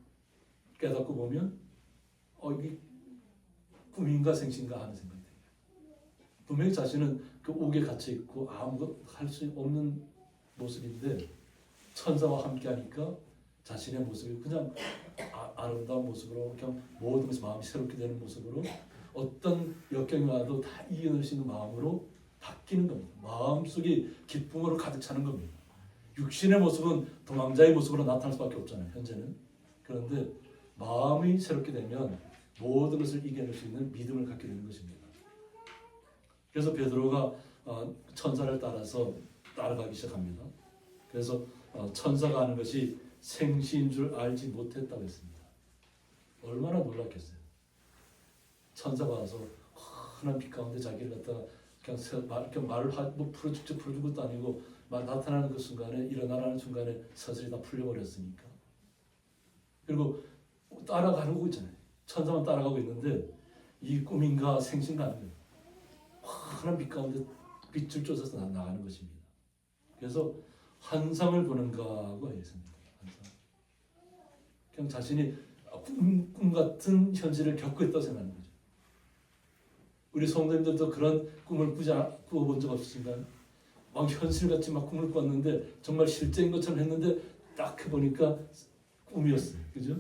깨닫고 보면 꿈인가 생신가 하는 생각이 들어요. 분명히 자신은 그 옥에 갇혀 있고 아무것도 할 수 없는 모습인데 천사와 함께하니까 자신의 모습이 그냥 아름다운 모습으로 그냥 모든 것이 마음이 새롭게 되는 모습으로 어떤 역경이 와도 다 이겨낼 수 있는 마음으로 바뀌는 겁니다. 마음속이 기쁨으로 가득 차는 겁니다. 육신의 모습은 도망자의 모습으로 나타날 수밖에 없잖아요. 현재는. 그런데 마음이 새롭게 되면 모든 것을 이겨낼 수 있는 믿음을 갖게 되는 것입니다. 그래서 베드로가 천사를 따라서 따라가기 시작합니다. 그래서 천사가 하는 것이 생시인 줄 알지 못했다고 했습니다. 얼마나 놀랐겠어요. 천사가 와서 환한 빛 가운데 자기를 갖다가 그냥 말을 직접 풀어준 것도 아니고 나타나는 그 순간에 일어나라는 순간에 서슬이 다 풀려버렸으니까. 그리고 따라가는 거 있잖아요. 천사만 따라가고 있는데 이 꿈인가 생신가 하는 거예요. 환한 빛 가운데 빛을 쫓아서 나가는 것입니다. 그래서 환상을 보는가 하고 했습니다. 그냥 자신이 꿈 같은 현실을 겪고 있다고 생각하는 거죠. 우리 성도님들도 그런 꿈을 꾸어본 적 없으신가요? 막 현실같이 막 꿈을 꿨는데 정말 실제인 것처럼 했는데 딱 해보니까 꿈이었어요. 그죠?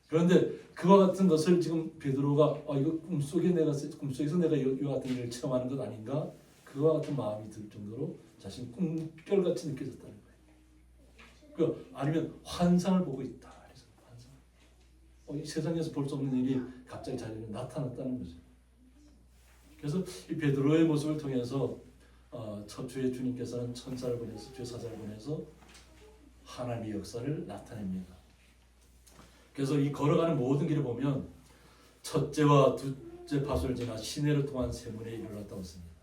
그런데 그와 같은 것을 지금 베드로가 이거 꿈속에서 내가 이와 같은 일을 체험하는 것 아닌가? 그와 같은 마음이 들 정도로 자신 꿈결같이 느껴졌다는 거예요. 아니면 환상을 보고 있다. 그래서 환상. 이 세상에서 볼 수 없는 일이 갑자기 자기에게 나타났다는 거죠. 그래서 이 베드로의 모습을 통해서 첫 주의 주님께서는 천사를 보내서 주의 사자를 보내서 하나님의 역사를 나타냅니다. 그래서 이 걸어가는 모든 길을 보면 첫째와 둘째 파수를 지나 시내를 통한 세문에 이르렀다고 했습니다.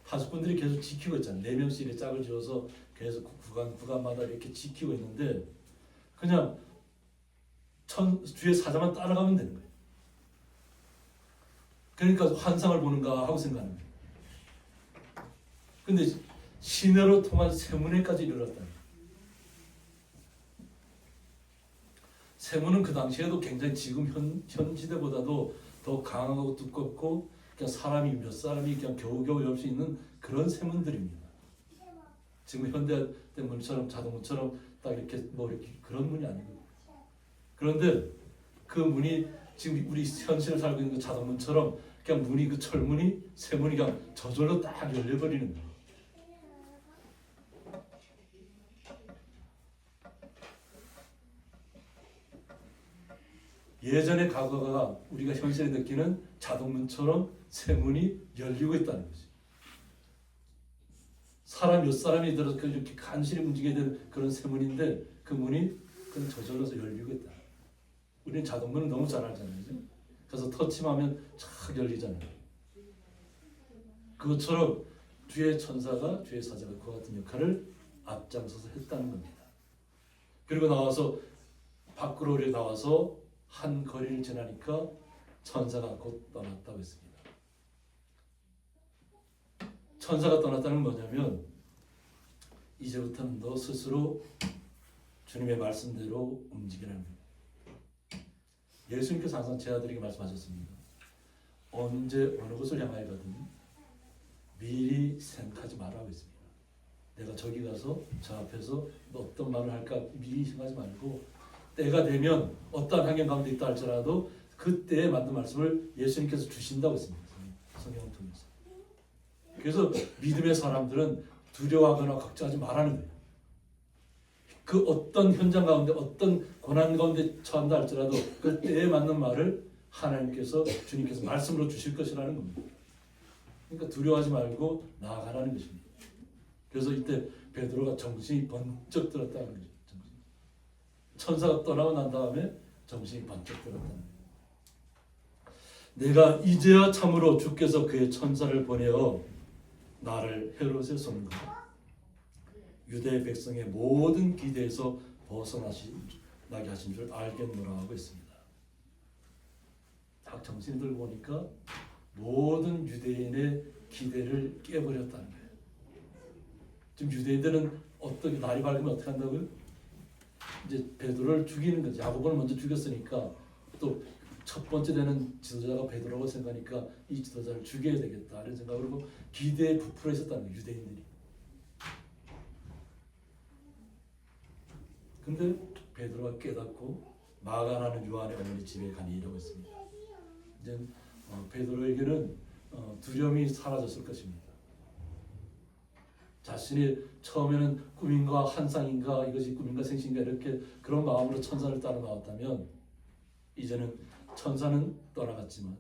파수꾼들이 계속 지키고 있잖아요. 4명씩 이렇게 짝을 지어서 계속 구간마다 이렇게 지키고 있는데 그냥 주의 사자만 따라가면 되는 거예요. 그러니까 환상을 보는가 하고 생각하는 거예요. 근데 시내로 통한 세문에까지 이르렀다. 세문은 그 당시에도 굉장히 지금 현 시대보다도 더 강하고 두껍고 그냥 사람이 몇 사람이 그냥 겨우겨우 열 수 있는 그런 세문들입니다. 지금 현대 문처럼 자동문처럼 딱 이렇게 이렇게 그런 문이 아니고. 그런데 그 문이 지금 우리 현실을 살고 있는 그 자동문처럼 그냥 문이 그 철문이 세문이 그냥 저절로 딱 열려버리는 거예요. 예전의 과거가 우리가 현실에 느끼는 자동문처럼 세문이 열리고 있다는 거지. 사람 몇 사람이 들어서 이렇게 간신히 움직이게 된 그런 세문인데 그 문이 그냥 저절로서 열리고 있다. 우리는 자동문은 너무 잘 알잖아요. 그죠? 그래서 터치하면 착 열리잖아요. 그것처럼 주의 천사가 주의 사자가 그와 같은 역할을 앞장서서 했다는 겁니다. 그리고 나와서 밖으로 나와서 한 거리를 지나니까 천사가 곧 떠났다고 했습니다. 천사가 떠났다는 건 뭐냐면 이제부터는 너 스스로 주님의 말씀대로 움직이라는 겁니다. 예수님께서 항상 제 아들에게 말씀하셨습니다. 언제 어느 곳을 향하여 가든 미리 생각하지 말라고 했습니다. 내가 저기 가서 저 앞에서 너 어떤 말을 할까 미리 생각하지 말고 때가 되면 어떠한 환경 가운데 있다 할지라도 그때에 맞는 말씀을 예수님께서 주신다고 했습니다. 성경을 통해서. 그래서 믿음의 사람들은 두려워하거나 걱정하지 말라는 거예요. 그 어떤 현장 가운데 어떤 고난 가운데 처한다 할지라도 그때에 맞는 말을 하나님께서 주님께서 말씀으로 주실 것이라는 겁니다. 그러니까 두려워하지 말고 나아가라는 것입니다. 그래서 이때 베드로가 정신이 번쩍 들었다는 거죠. 천사가 떠나고 난 다음에 정신이 번쩍 들었다는 거예요. 내가 이제야 참으로 주께서 그의 천사를 보내어 나를 헤롯의 손과 유대 백성의 모든 기대에서 벗어나게 하신 줄 알겠노라 하고 있습니다. 딱 정신이 들고 보니까 모든 유대인의 기대를 깨버렸다는 거예요. 지금 유대인들은 어떻게 날이 밝으면 어떻게 한다고요? 이제 베드로를 죽이는 거죠. 야고보를 먼저 죽였으니까 또 첫 번째 되는 지도자가 베드로라고 생각하니까 이 지도자를 죽여야 되겠다 이런 생각으로 기대에 부풀어 있었다는 거예요, 유대인들이. 근데 베드로가 깨닫고 마가라는 요한의 어머니 집에 가니라고 했습니다. 이제 베드로에게는 두려움이 사라졌을 것입니다. 자신이 처음에는 꿈인가 환상인가 이것이 꿈인가 생신인가 이렇게 그런 마음으로 천사를 따라 나왔다면 이제는 천사는 떠나갔지만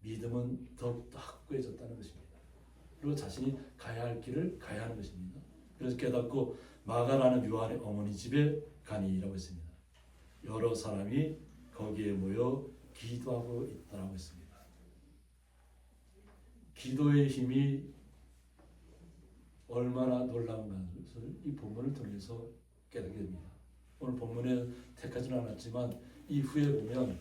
믿음은 더욱더 확고해졌다는 것입니다. 그리고 자신이 가야 할 길을 가야 하는 것입니다. 그래서 깨닫고 마가라는 요한의 어머니 집에 가니라고 했습니다. 여러 사람이 거기에 모여 기도하고 있다라고 했습니다. 기도의 힘이 얼마나 놀라운 것을 이 본문을 통해서 깨닫게 됩니다. 오늘 본문에 택하지는 않았지만 이후에 보면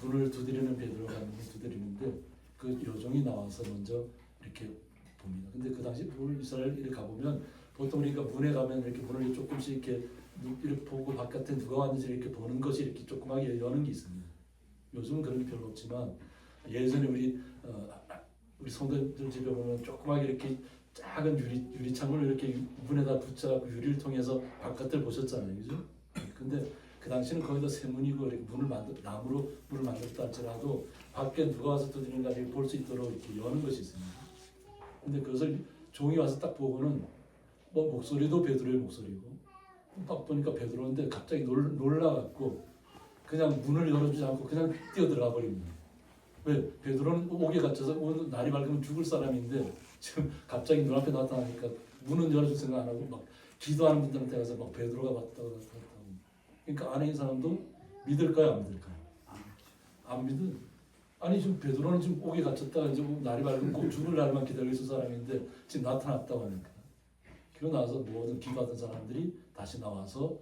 문을 두드리는 베드로가 문을 두드리는데 그 여종이 나와서 먼저 이렇게 봅니다. 근데 그 당시 이스라엘에 가보면 보통 우리가 문에 가면 이렇게 문을 조금씩 이렇게 보고 바깥에 누가 왔는지 이렇게 보는 것이 이렇게 조그맣게 여는 게 있습니다. 요즘은 그런 게 별로 없지만 예전에 우리 성도들 집에 보면 조그맣게 이렇게 작은 유리창문을 이렇게 문에다 붙여갖고 유리를 통해서 바깥을 보셨잖아요, 그죠? 근데 그 당시는 거의 다 쇠문이고 이렇게 나무로 문을 만들었다 할지라도 밖에 누가 와서 두드리는가 볼 수 있도록 이렇게 여는 것이 있습니다. 근데 그것을 종이 와서 딱 보고는 뭐 목소리도 베드로의 목소리고 딱 보니까 베드로인데 갑자기 놀라갖고 그냥 문을 열어주지 않고 그냥 뛰어들어가 버립니다. 왜? 베드로는 옥에 갇혀서 오늘 날이 밝으면 죽을 사람인데 지금 갑자기 눈앞에 나타나니까 문은 열어줄 생각 안 하고 막 기도하는 분들한테 가서 막 베드로가 왔다고 그러니까 안에 있는 사람도 믿을까요, 안 믿을까요? 안 믿은. 아니 지금 베드로는 지금 옥에 갇혔다가 이제 날이 밝으면 꼭 죽을 날만 기다리고 있을 사람인데 지금 나타났다고 하니까. 그러고 나서 모든 기도하던 사람들이 다시 나와서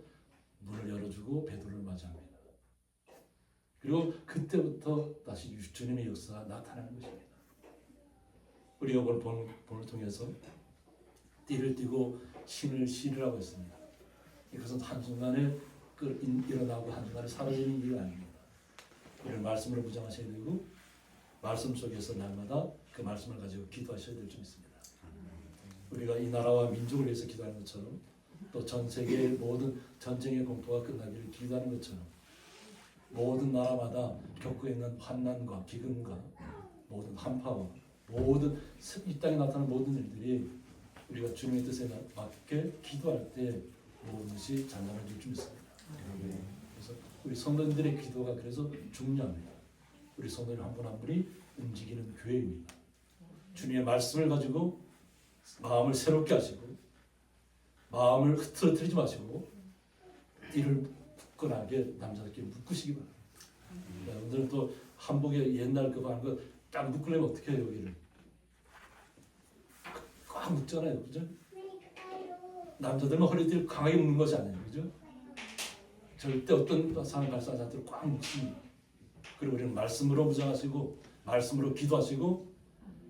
문을 열어주고 베드로를 맞이합니다. 그리고 그때부터 다시 주님의 역사가 나타나는 것입니다. 우리가 오늘 본을 통해서 띠를 띠고 신을 실으라고 했습니다. 이것은 한순간에 일어나고 한순간에 사라지는 일이 아닙니다. 우리는 말씀으로 무장하셔야 되고 말씀 속에서 날마다 그 말씀을 가지고 기도하셔야 될 줄 믿습니다. 우리가 이 나라와 민족을 위해서 기도하는 것처럼 또 전 세계의 모든 전쟁의 공포가 끝나기를 기도하는 것처럼 모든 나라마다 겪고 있는 환난과 기근과 모든 한파와 모든 이 땅에 나타나는 모든 일들이 우리가 주님의 뜻에 맞게 기도할 때 모든 것이 장담해질 줄 믿습니다. 그래서 우리 성도들의 기도가 그래서 중요합니다. 우리 성도들 한 분 한 분이 움직이는 교회입니다. 주님의 말씀을 가지고 마음을 새롭게 하시고 마음을 흐트러뜨리지 마시고 띠를 굳건하게 남자들끼리 묶으시기 바랍니다. 여러분들은 또 한복에 옛날 그거 하는 거 딱 묶으려면 어떻게 해요? 여기를 꽉 묶잖아요, 그죠? 남자들은 허리띠를 강하게 묶는 것이 아니에요, 그죠? 절대 어떤 상황 발생하지 않도록 꽉 묶습니다. 그리고 우리는 말씀으로 무장하시고 말씀으로 기도하시고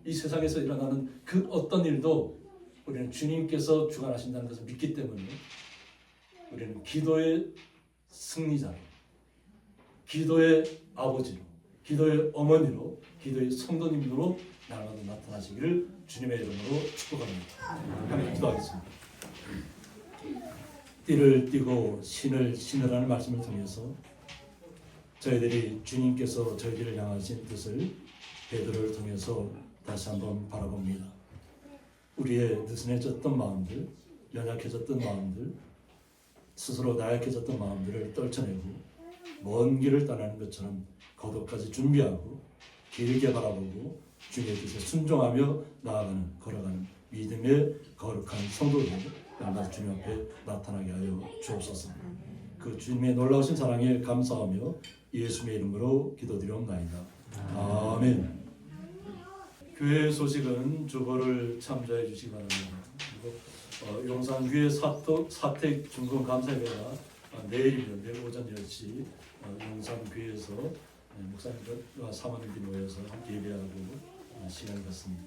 이 세상에서 일어나는 그 어떤 일도 우리는 주님께서 주관하신다는 것을 믿기 때문에 우리는 기도의 승리자로, 기도의 아버지로, 기도의 어머니로, 기도의 성도님으로 날마다 나타나시기를 주님의 이름으로 축복합니다. 함께 기도하겠습니다. 띠를 띠고 신을 신으라는 말씀을 통해서 저희들이 주님께서 저희들을 향하신 뜻을 베드로를 통해서 다시 한번 바라봅니다. 우리의 느슨해졌던 마음들, 연약해졌던 마음들, 스스로 나약해졌던 마음들을 떨쳐내고 먼 길을 떠나는 것처럼 거듭까지 준비하고 길게 바라보고 주님의 뜻에 순종하며 나아가는 걸어가는 믿음의 거룩한 성도들 날마다 주님 앞에 나타나게 하여 주옵소서. 그 주님의 놀라우신 사랑에 감사하며 예수님의 이름으로 기도드리옵나이다. 아멘. 교회 소식은 주보를 참조해 주시기 바랍니다. 그리고 용산교회 사택 중공 감사회가 내일입니다. 내일 오전 10시 용산교회에서 목사님들과 사모님들이 모여서 함께 예배하고 시간을 갖습니다.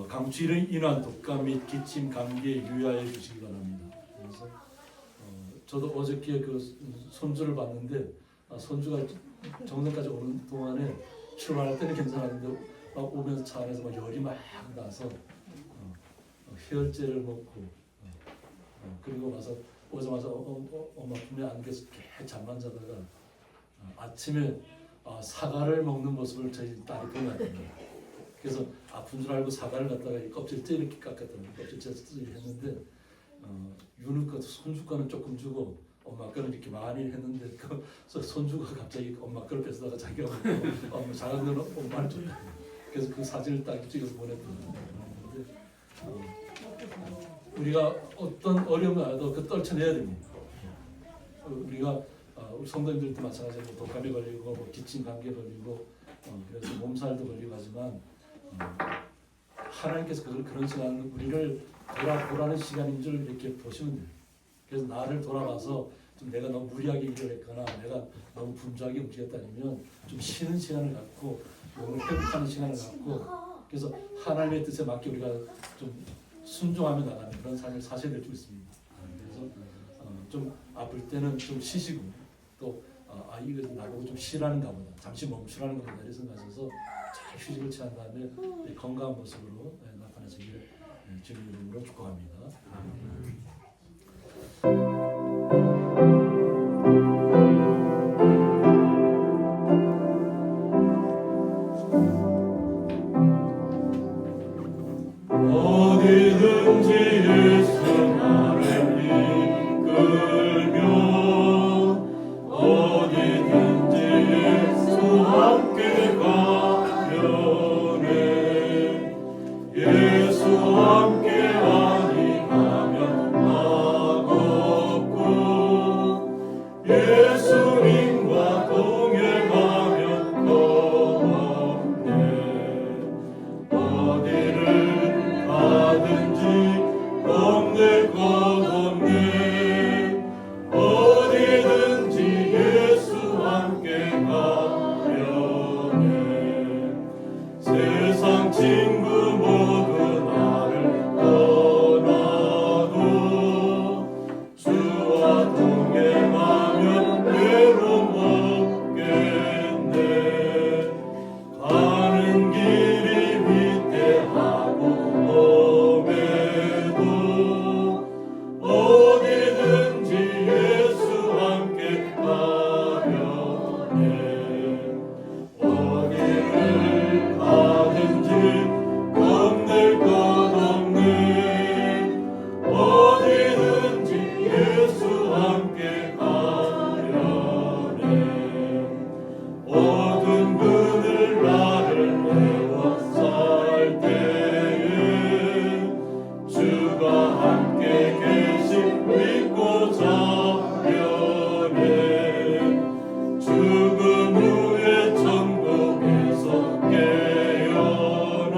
강추일은 인환, 독감 및 기침, 감기에 유의하여 주시기 바랍니다. 그래서 저도 어저께 그 손주를 봤는데 손주가 정선까지 오는 동안에 출발할 때는 괜찮았는데 막 오면서 차 안에서 막 열이 막 나서 해열제를 먹고 그리고 와서 오자마자 엄마 품에 안겨서 개 잠만 자다가 아침에 사과를 먹는 모습을 저희 딸이 보게 됩니다. 그래서 아픈 줄 알고 사과를 갖다가 이 껍질째 이렇게 깎았더니 껍질째 했는데 윤우 거 손주 거는 조금 주고 엄마 거는 이렇게 많이 했는데 그 손주가 갑자기 엄마 거를 뺏어다가 자기가 먹고 엄마 작은 거는 엄마를 줬다. 그래서 그 사진을 딱 찍어서 보냈거든요. 우리가 어떤 어려움을 알아도 그 떨쳐내야 됩니다. 우리가 우리 성도님들도 마찬가지로 독감에 걸리고 뭐 기침 감기에 걸리고 그래서 몸살도 걸리고 하지만 하나님께서 그런 시간을 우리를 돌아보라는 시간인 줄 이렇게 보시면 돼요. 그래서 나를 돌아봐서 좀 내가 너무 무리하게 일을 했거나 내가 너무 분주하게 움직였다 아니면 좀 쉬는 시간을 갖고 몸을 회복하는 시간을 갖고 그래서 하나님의 뜻에 맞게 우리가 좀 순종하며 나가는 그런 삶을 사셔야 될 줄 믿습니다. 그래서 좀 아플 때는 좀 쉬시고 또 이거 나보고 좀 쉬라는가 보다 잠시 멈추라는가 보다 이런 생각하셔서 잘 휴식을 취한 다음에 건강한 모습으로 나타나시기를 주님 이름으로 축복합니다. 어디든지 예수 나를 이끌며 어디든지 예수 함께 가려네 예수 함께 아니하면 버겁고 예수님과 동행하면 겁없네 어디를 가든지 겁낼 것 없네 어디든지 예수 함께 가려네 세상 친구 모두 나를 떠나도 주와 동행하면 외로움 없겠네 가는 길이 위태하고 험해도 어디든지 예수 함께 가려네 어디를 가든지 겁낼 것 없네 어디든지 예수 함께 가려네 어두운 그늘 나를 메워살 때에 주가 함께 계신 믿고 자려네 죽은 후에 천국에서 깨어나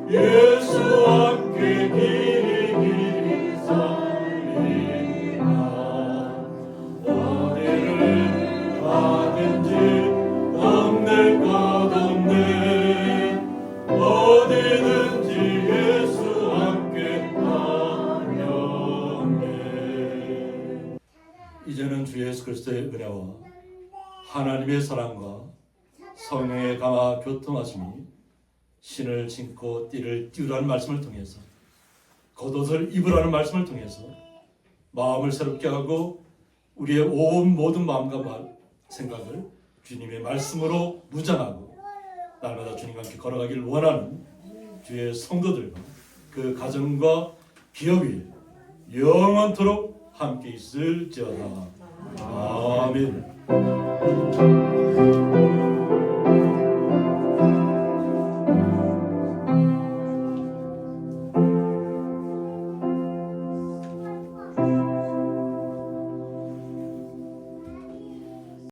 예수 함께 길이 살리라 어디를 가든지 겁낼 것 없네 어디든지 예수 함께 가려네 이제는 주 예수 그리스도의 은혜와 하나님의 사랑과 성령의 감화 교통하심이 신을 신고 띠를 띠우라는 말씀을 통해서 겉옷을 입으라는 말씀을 통해서 마음을 새롭게 하고 우리의 온 모든 마음과 생각을 주님의 말씀으로 무장하고 날마다 주님과 함께 걸어가기를 원하는 주의 성도들과 그 가정과 기업이 영원토록 함께 있을지어다. 아멘.